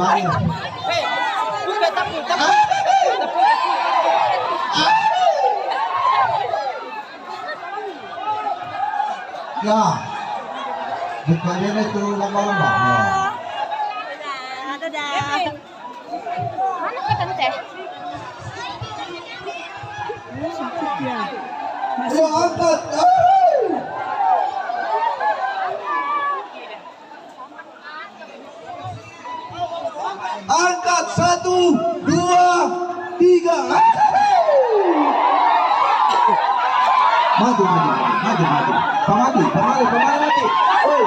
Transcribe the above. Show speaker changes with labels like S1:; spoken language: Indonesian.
S1: Mari. Ya, bukannya itu lama-lama.
S2: Dadah. Mana kata teh?
S1: Ayo angkat. Angkat 1, 2, 3. Maju. Pamali. Oi.